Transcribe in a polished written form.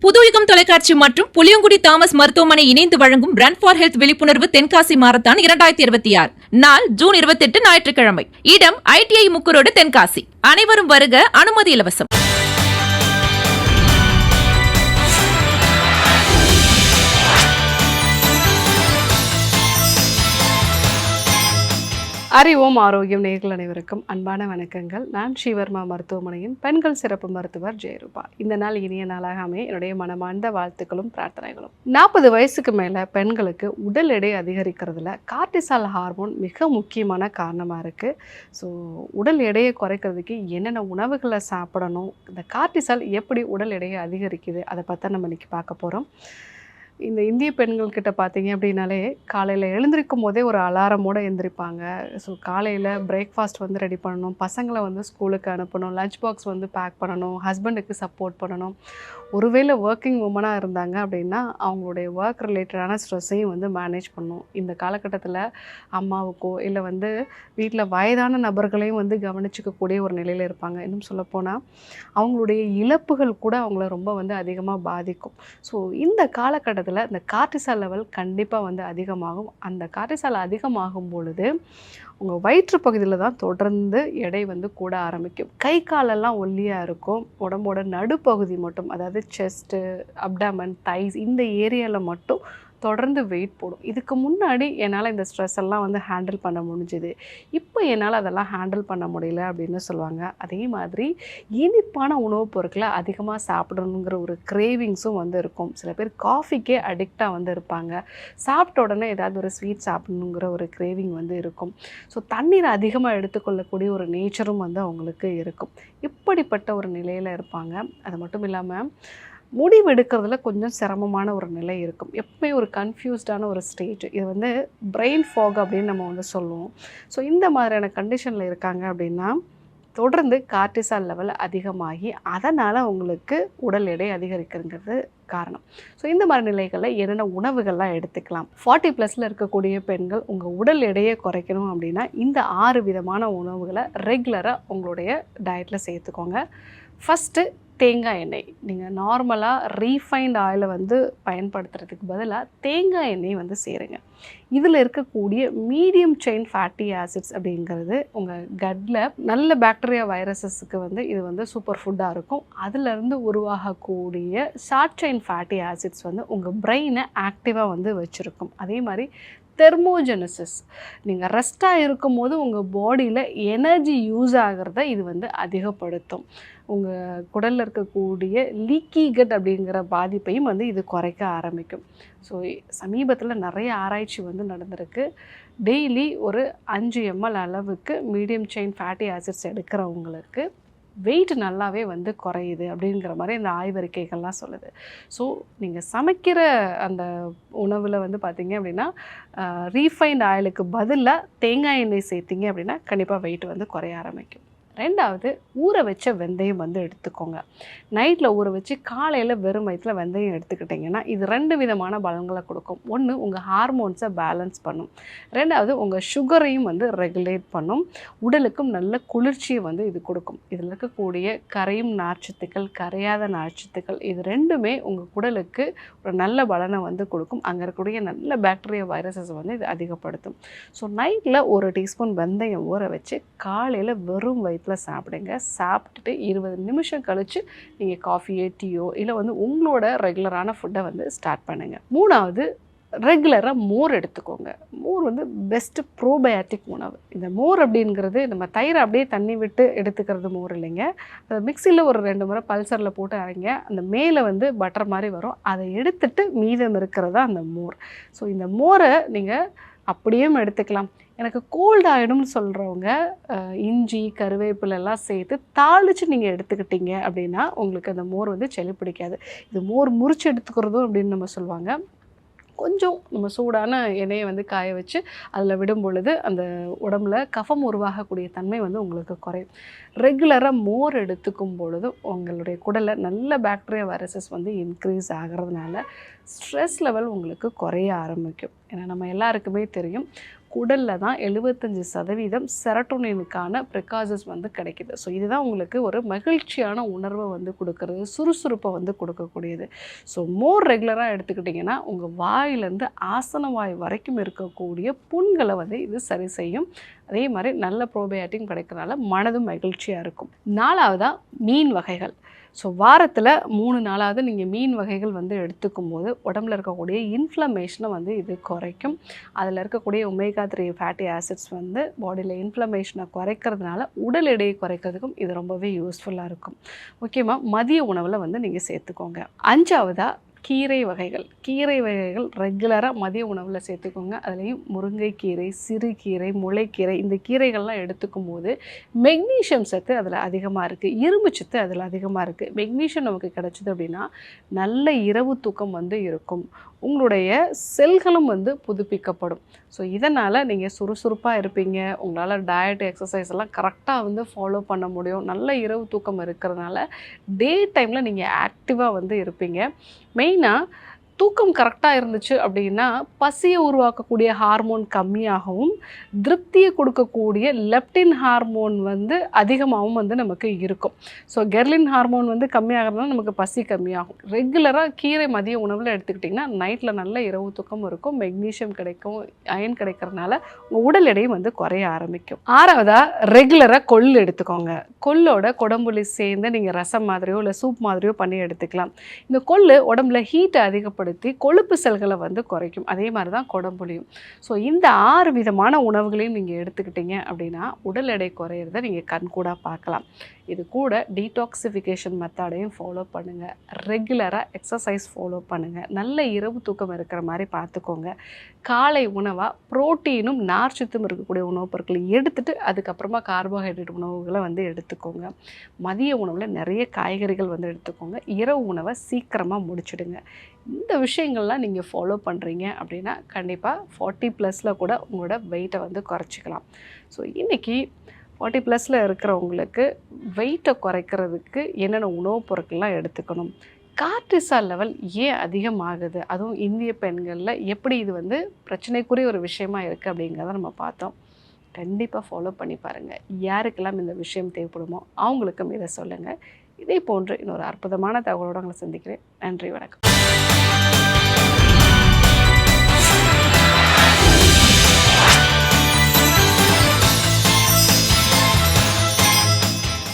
புதுயுகம் தொலைக்காட்சி மற்றும் புளியங்குடி தாமஸ் மருத்துவமனை இணைந்து வழங்கும் ரன் ஃபார் ஹெல்த் விழிப்புணர்வு தென்காசி மாரத்தான் 2026 நாள் ஜூன் 28 ஞாயிற்றுக்கிழமை. இடம் ITI முக்குரோடு தென்காசி. அனைவரும் வருக. அனுமதி இலவசம். அறிவோம் ஆரோக்கியம் நேயர்கள் அனைவருக்கும் அன்பான வணக்கங்கள். நான் ஸ்ரீவர்மா மருத்துவமனையின் பெண்கள் சிறப்பு மருத்துவர் ஜெயரூபா. இந்த நாள் இனிய நாளாக அமைய என்னுடைய மனமார்ந்த வாழ்த்துக்களும் பிரார்த்தனைகளும். 40 வயசுக்கு மேலே பெண்களுக்கு உடல் எடை அதிகரிக்கிறதுல கார்டிசால் ஹார்மோன் மிக முக்கியமான காரணமாக இருக்குது. ஸோ உடல் எடையை குறைக்கிறதுக்கு என்னென்ன உணவுகளை சாப்பிடணும், இந்த கார்டிசால் எப்படி உடல் எடையை அதிகரிக்குது, அதை பற்றி நம்ம இன்றைக்கி பார்க்க போகிறோம். இந்த இந்திய பெண்கள்கிட்ட பார்த்தீங்க அப்படின்னாலே காலையில் எழுந்திருக்கும் போதே ஒரு அலாரமோடு எழுந்திரிப்பாங்க. ஸோ காலையில் பிரேக்ஃபாஸ்ட் வந்து ரெடி பண்ணணும், பசங்களை வந்து ஸ்கூலுக்கு அனுப்பணும், லஞ்ச் பாக்ஸ் வந்து பேக் பண்ணணும், ஹஸ்பண்டுக்கு சப்போர்ட் பண்ணணும். ஒருவேளை ஒர்க்கிங் உமனாக இருந்தாங்க அப்படின்னா அவங்களுடைய ஒர்க் ரிலேட்டடான ஸ்ட்ரெஸ்ஸையும் வந்து மேனேஜ் பண்ணணும். இந்த காலகட்டத்தில் அம்மாவுக்கோ இல்லை வந்து வீட்டில் வயதான நபர்களையும் வந்து கவனிச்சிக்கக்கூடிய ஒரு நிலையில் இருப்பாங்க. இன்னும் சொல்லப்போனால் அவங்களுடைய இழப்புகள் கூட அவங்கள ரொம்ப வந்து அதிகமாக பாதிக்கும். ஸோ இந்த காலகட்டத்தில் இந்த கார்டிசால் லெவல் கண்டிப்பாக வந்து அதிகமாகும். அந்த கார்டிசால் அதிகமாகும் பொழுது உங்கள் வயிற்று பகுதியில் தான் தொடர்ந்து எடை வந்து கூட ஆரம்பிக்கும். கை காலெல்லாம் ஒல்லியாக இருக்கும். உடம்போட நடுப்பகுதி மட்டும், அதாவது செஸ்ட்டு, அப்டாமன், தைஸ் இந்த ஏரியாவில் மட்டும் தொடர்ந்து வெயிட் போடும். இதுக்கு முன்னாடி என்னால் இந்த ஸ்ட்ரெஸ் எல்லாம் வந்து ஹேண்டில் பண்ண முடிஞ்சுது, இப்போ என்னால் அதெல்லாம் ஹேண்டில் பண்ண முடியல அப்படின்னு சொல்லுவாங்க. அதே மாதிரி இனிப்பான உணவுப் பொருட்களை அதிகமாக சாப்பிடணுங்கிற ஒரு கிரேவிங்ஸும் வந்து இருக்கும். சில பேர் காஃபிக்கே அடிக்டாக வந்து இருப்பாங்க. சாப்பிட்ட உடனே ஏதாவது ஒரு ஸ்வீட் சாப்பிடணுங்கிற ஒரு கிரேவிங் வந்து இருக்கும். ஸோ தண்ணீர் அதிகமாக எடுத்துக்கொள்ளக்கூடிய ஒரு நேச்சரும் வந்து அவங்களுக்கு இருக்கும். இப்படிப்பட்ட ஒரு நிலையில் இருப்பாங்க. அது மட்டும் இல்லாமல் முடிவு எடுக்கிறதுல கொஞ்சம் சிரமமான ஒரு நிலை இருக்கும். எப்பவுமே ஒரு கன்ஃபியூஸ்டான ஒரு ஸ்டேஜ். இது வந்து பிரெயின் ஃபாக் அப்படின்னு நம்ம வந்து சொல்லுவோம். ஸோ இந்த மாதிரியான கண்டிஷனில் இருக்காங்க அப்படின்னா தொடர்ந்து கார்டிசால் லெவல் அதிகமாகி அதனால் உங்களுக்கு உடல் எடை அதிகரிக்கிறதுங்கிறது காரணம். ஸோ இந்த மாதிரி நிலைகளில் என்னென்ன உணவுகள்லாம் எடுத்துக்கலாம். 40+ இருக்கக்கூடிய பெண்கள் உங்கள் உடல் எடையை குறைக்கணும் அப்படின்னா இந்த 6 விதமான உணவுகளை ரெகுலராக உங்களுடைய டயட்டில் சேர்த்துக்கோங்க. ஃபஸ்ட்டு தேங்காய் எண்ணெய். நீங்கள் நார்மலாக ரீஃபைண்ட் ஆயிலை வந்து பயன்படுத்துறதுக்கு பதிலாக தேங்காய் எண்ணெய் வந்து சேருங்க. இதில் இருக்கக்கூடிய மீடியம் செயின் ஃபேட்டி ஆசிட்ஸ் அப்படிங்கிறது உங்கள் கட்டில் நல்ல பாக்டீரியா வைரஸஸுக்கு வந்து இது வந்து சூப்பர் ஃபுட்டாக இருக்கும். அதிலிருந்து உருவாகக்கூடிய ஷார்ட் செயின் ஃபேட்டி ஆசிட்ஸ் வந்து உங்கள் பிரெயினை ஆக்டிவாக வந்து வச்சுருக்கும். அதே மாதிரி தெர்மோஜெனசிஸ், நீங்கள் ரெஸ்ட்டாக இருக்கும்போது உங்கள் பாடியில் எனர்ஜி யூஸ் ஆகிறத இது வந்து அதிகப்படுத்தும். உங்கள் குடலில் இருக்கக்கூடிய லீக்கி கட் அப்படிங்கிற பாதிப்பையும் வந்து இது குறைக்க ஆரம்பிக்கும். ஸோ சமீபத்தில் நிறைய ஆராய்ச்சி வந்து நடந்திருக்கு. டெய்லி ஒரு 5 ml அளவுக்கு மீடியம் செயின் ஃபேட்டி ஆசிட்ஸ் எடுக்கிறவங்களுக்கு வெயிட் நல்லாவே வந்து குறையுது அப்படிங்கிற மாதிரி இந்த ஆய்வறிக்கைகள்லாம் சொல்லுது. ஸோ நீங்கள் சமைக்கிற அந்த உணவில் வந்து பார்த்திங்க அப்படின்னா ரீஃபைண்ட் ஆயிலுக்கு பதிலாக தேங்காய் எண்ணெய் சேர்த்திங்க அப்படின்னா கண்டிப்பாக வெயிட் வந்து குறைய ஆரம்பிக்கும். ரெண்டாவது, ஊற வச்ச வெந்தயம் வந்து எடுத்துக்கோங்க. நைட்டில் ஊற வச்சு காலையில் வெறும் வயிற்றில் வெந்தயம் எடுத்துக்கிட்டிங்கன்னா இது 2 விதமான பலன்களை கொடுக்கும். ஒன்று, உங்கள் ஹார்மோன்ஸை பேலன்ஸ் பண்ணும். ரெண்டாவது, உங்கள் சுகரையும் வந்து ரெகுலேட் பண்ணும். உடலுக்கும் நல்ல குளிர்ச்சியை வந்து இது கொடுக்கும். இதில் இருக்கக்கூடிய கரையும் நார்ச்சத்துக்கள், கரையாத நார்ச்சத்துக்கள் இது ரெண்டுமே உங்கள் குடலுக்கு ஒரு நல்ல பலனை வந்து கொடுக்கும். அங்கே இருக்கக்கூடிய நல்ல பாக்டீரியா வைரஸஸ் வந்து இது அதிகப்படுத்தும். ஸோ நைட்டில் 1 டீஸ்பூன் வெந்தயம் ஊற வச்சு காலையில் வெறும் வயிற்றில் சாப்பிடுங்க. சாப்பிட்டுட்டு 20 நிமிஷம் கழித்து நீங்கள் காஃபியோ டீயோ இல்லை வந்து உங்களோட ரெகுலரான ஃபுட்டை வந்து ஸ்டார்ட் பண்ணுங்கள். மூணாவது, ரெகுலராக மோர் எடுத்துக்கோங்க. மோர் வந்து பெஸ்ட்டு ப்ரோபயாட்டிக் உணவு. இந்த மோர் அப்படிங்கிறது நம்ம தயிரை அப்படியே தண்ணி விட்டு எடுத்துக்கிறது மோர் இல்லைங்க. அதை மிக்சியில் ஒரு 2 முறை பல்சரில் போட்டு அரைங்க. அந்த மேலே வந்து பட்டர் மாதிரி வரும். அதை எடுத்துட்டு மீதம் இருக்கிறதா அந்த மோர். ஸோ இந்த மோரை நீங்கள் அப்படியும் எடுத்துக்கலாம். எனக்கு கோல்டு ஆகிடும்னு சொல்கிறவங்க இஞ்சி, கருவேப்பிலெல்லாம் சேர்த்து தாளித்து நீங்கள் எடுத்துக்கிட்டீங்க அப்படின்னா உங்களுக்கு அந்த மோர் வந்து சளி பிடிக்காது. இது மோர் முறிச்சு எடுத்துக்கிறதும் அப்படின்னு நம்ம சொல்லுவாங்க. கொஞ்சம் நம்ம சூடான எண்ணெயை வந்து காய வச்சு அதில் விடும் பொழுது அந்த உடம்புல கஃபம் உருவாகக்கூடிய தன்மை வந்து உங்களுக்கு குறையும். ரெகுலராக மோர் எடுத்துக்கும் பொழுது உங்களுடைய குடலில் நல்ல பாக்டீரியா வைரஸஸ் வந்து இன்க்ரீஸ் ஆகிறதுனால ஸ்ட்ரெஸ் லெவல் உங்களுக்கு குறைய ஆரம்பிக்கும். ஏன்னா நம்ம எல்லாருக்குமே தெரியும் குடலில் தான் 75% செரட்டோனினுக்கான ப்ரிகாசஸ் வந்து கிடைக்குது. ஸோ இதுதான் உங்களுக்கு ஒரு மகிழ்ச்சியான உணர்வை வந்து கொடுக்கறது, சுறுசுறுப்பை வந்து கொடுக்கக்கூடியது. ஸோ மோர் ரெகுலராக எடுத்துக்கிட்டிங்கன்னா உங்கள் வாயிலேருந்து ஆசன வாய் வரைக்கும் இருக்கக்கூடிய புண்களை வந்து இது சரி செய்யும். அதே மாதிரி நல்ல ப்ரோபயாட்டிக் கிடைக்கிறதுனால மனதும் மகிழ்ச்சியாக இருக்கும். 4வதாக மீன் வகைகள். ஸோ வாரத்தில் 3 நாளாவது நீங்கள் மீன் வகைகள் வந்து எடுத்துக்கும் போது உடம்புல இருக்கக்கூடிய இன்ஃப்ளமேஷனை வந்து இது குறைக்கும். அதில் இருக்கக்கூடிய ஒமேகா 3 ஃபேட்டி ஆசிட்ஸ் வந்து பாடியில் இன்ஃப்ளமேஷனை குறைக்கிறதுனால உடல் எடையை குறைக்கிறதுக்கும் இது ரொம்பவே யூஸ்ஃபுல்லாக இருக்கும். முக்கியமாக மதிய உணவில் வந்து நீங்கள் சேர்த்துக்கோங்க. 5வதாக கீரை வகைகள் ரெகுலராக மதிய உணவில் சேர்த்துக்கோங்க. அதுலேயும் முருங்கைக்கீரை, சிறுகீரை, முளைக்கீரை, இந்த கீரைகள்லாம் எடுத்துக்கும் போது மெக்னீஷியம் சத்து அதில் அதிகமாக இருக்குது, இரும்பு சத்து அதில் அதிகமாக இருக்குது. மெக்னீஷியம் நமக்கு கிடச்சிது அப்படின்னா நல்ல இரவு தூக்கம் வந்து இருக்கும், உங்களுடைய செல்களும் வந்து புதுப்பிக்கப்படும். ஸோ இதனால் நீங்கள் சுறுசுறுப்பாக இருப்பீங்க. உங்களால் டயட் எக்ஸசைஸ் எல்லாம் கரெக்டாக வந்து ஃபாலோ பண்ண முடியும். நல்ல இரவு தூக்கம் இருக்கிறதுனால டே டைமில் நீங்கள் ஆக்டிவாக வந்து இருப்பீங்க. மெயினாக தூக்கம் கரெக்டாக இருந்துச்சு அப்படின்னா பசியை உருவாக்கக்கூடிய ஹார்மோன் கம்மியாகவும் திருப்தியை கொடுக்கக்கூடிய லெப்டின் ஹார்மோன் வந்து அதிகமாகவும் வந்து நமக்கு இருக்கும். ஸோ கெர்லின் ஹார்மோன் வந்து கம்மியாகிறதுனால நமக்கு பசி கம்மியாகும். ரெகுலராக கீரை மதிய உணவில் எடுத்துக்கிட்டிங்கன்னா நைட்டில் நல்ல இரவு தூக்கம் இருக்கும், மெக்னீஷியம் கிடைக்கும், அயன் கிடைக்கிறதுனால உங்கள் உடல் எடையும் வந்து குறைய ஆரம்பிக்கும். 6வதாக ரெகுலராக கொள்ளு எடுத்துக்கோங்க. கொள்ளோட குடம்புளி சேர்ந்து நீங்கள் ரசம் மாதிரியோ இல்லை சூப் மாதிரியோ பண்ணி எடுத்துக்கலாம். இந்த கொள்ளு உடம்புல ஹீட்டை அதிகப்படுத்தி கொழுப்பு செல்களை வந்து குறைக்கும். அதே மாதிரி தான் குடம்புளியும். ஸோ இந்த 6 விதமான உணவுகளையும் நீங்கள் எடுத்துக்கிட்டீங்க அப்படின்னா உடல் எடை குறையிறத நீங்கள் கண்கூடாக பார்க்கலாம். இது கூட டீடாக்சிஃபிகேஷன் மெத்தடையும் ஃபாலோ பண்ணுங்கள். ரெகுலராக எக்ஸசைஸ் ஃபாலோ பண்ணுங்கள். நல்ல இரவு தூக்கம் இருக்கிற மாதிரி பார்த்துக்கோங்க. காலை உணவாக புரோட்டீனும் நார்ச்சத்தும் இருக்கக்கூடிய உணவுப் பொருட்களை எடுத்துகிட்டு அதுக்கப்புறமா கார்போஹைட்ரேட் உணவுகளை வந்து எடுத்துக்கோங்க. மதிய உணவில் நிறைய காய்கறிகள் வந்து எடுத்துக்கோங்க. இரவு உணவை சீக்கிரமாக முடிச்சிடுங்க. இந்த விஷயங்கள்லாம் நீங்கள் ஃபாலோ பண்ணுறீங்க அப்படின்னா கண்டிப்பாக 40+ கூட உங்களோட வெயிட்டை வந்து குறைச்சிக்கலாம். ஸோ இன்றைக்கி 40+ இருக்கிறவங்களுக்கு வெயிட்டை குறைக்கிறதுக்கு என்னென்ன உணவுப் பொருட்கள்லாம் எடுத்துக்கணும், கார்டிசால் லெவல் ஏன் அதிகமாகுது, அதுவும் இந்திய பெண்களில் எப்படி இது வந்து பிரச்சனைக்குரிய ஒரு விஷயமா இருக்குது அப்படிங்கிறத நம்ம பார்த்தோம். கண்டிப்பாக ஃபாலோ பண்ணி பாருங்கள். யாருக்கெல்லாம் இந்த விஷயம் தேவைப்படுமோ அவங்களுக்கும் இதை சொல்லுங்கள். இதே போன்று இன்னொரு அற்புதமான தகவலோடு உங்களை சந்திக்கிறேன். நன்றி, வணக்கம்.